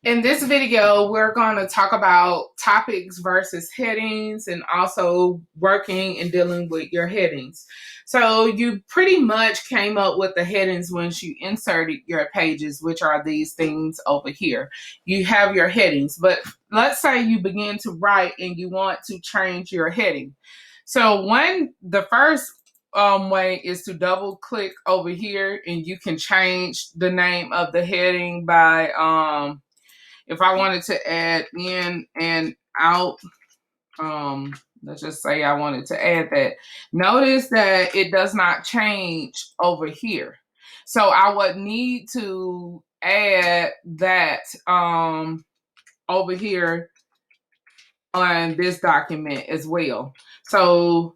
In this video, we're going to talk about topics versus headings and also working and dealing with your headings. So you pretty much came up with the headings once you inserted your pages, which are these things over here. You have your headings, but let's say you begin to write and you want to change your heading. So the first way is to double click over here and you can change the name of the heading by if I wanted to add in and out, let's just say I wanted to add that. Notice that it does not change over here. So I would need to add that over here on this document as well. So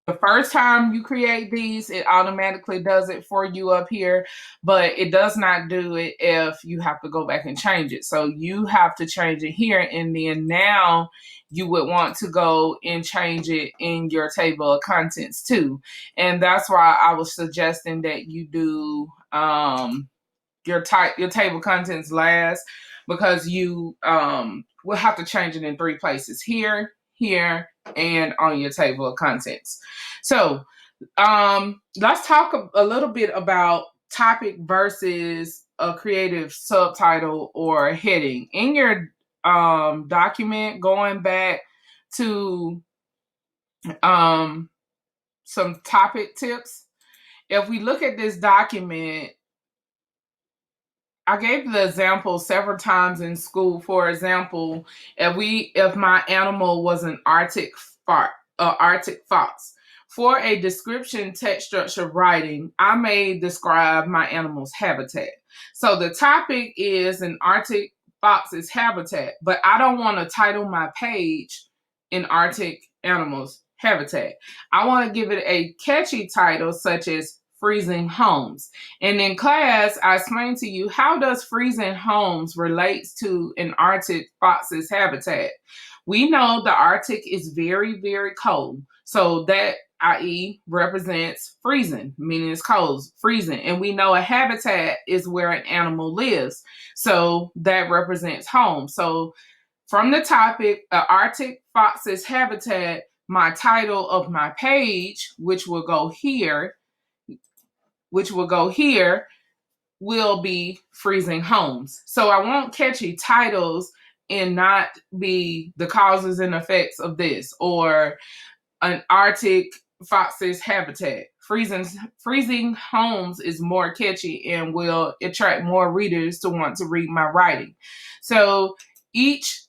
the first time you create these, it automatically does it for you up here, but it does not do it if you have to go back and change it. So you have to change it here, and then now you would want to go and change it in your table of contents too. And that's why I was suggesting that you do your table contents last, because you will have to change it in 3 places: here, and on your table of contents. So let's talk a little bit about topic versus a creative subtitle or heading. In your document, going back to some topic tips, if we look at this document, I gave the example several times in school. For example, if my animal was an Arctic fox, for a description text structure writing, I may describe my animal's habitat. So the topic is an Arctic fox's habitat, but I don't want to title my page in Arctic animals habitat. I want to give it a catchy title such as freezing homes. And in class, I explained to you, how does freezing homes relates to an Arctic fox's habitat? We know the Arctic is very, very cold. So that, i.e., represents freezing, meaning it's cold, freezing. And we know a habitat is where an animal lives. So that represents home. So from the topic, Arctic fox's habitat, my title of my page, which will go here, will be freezing homes. So I want catchy titles and not be the causes and effects of this, or an Arctic fox's habitat. Freezing homes is more catchy and will attract more readers to want to read my writing. So each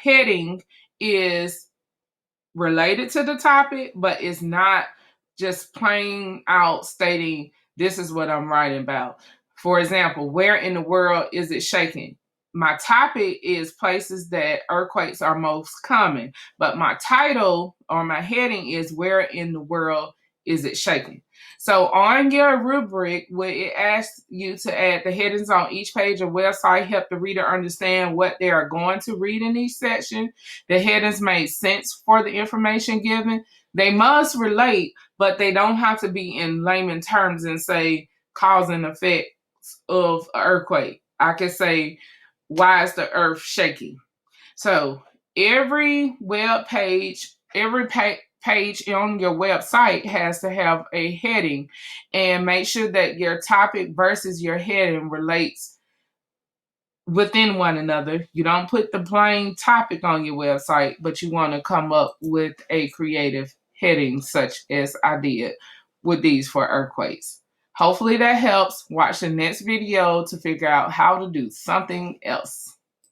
heading is related to the topic, but it's not just plain out stating this is what I'm writing about. For example, where in the world is it shaking? My topic is places that earthquakes are most common, but my title or my heading is where in the world is it shaking? So on your rubric, where it asks you to add the headings on each page or website, help the reader understand what they are going to read in each section. The headings make sense for the information given. They must relate, but they don't have to be in layman terms and say cause and effect of an earthquake. I could say, why is the earth shaking? So every web page, page on your website has to have a heading, and make sure that your topic versus your heading relates within one another. You don't put the plain topic on your website, but you want to come up with a creative heading, such as I did with these for earthquakes. Hopefully that helps. Watch the next video to figure out how to do something else.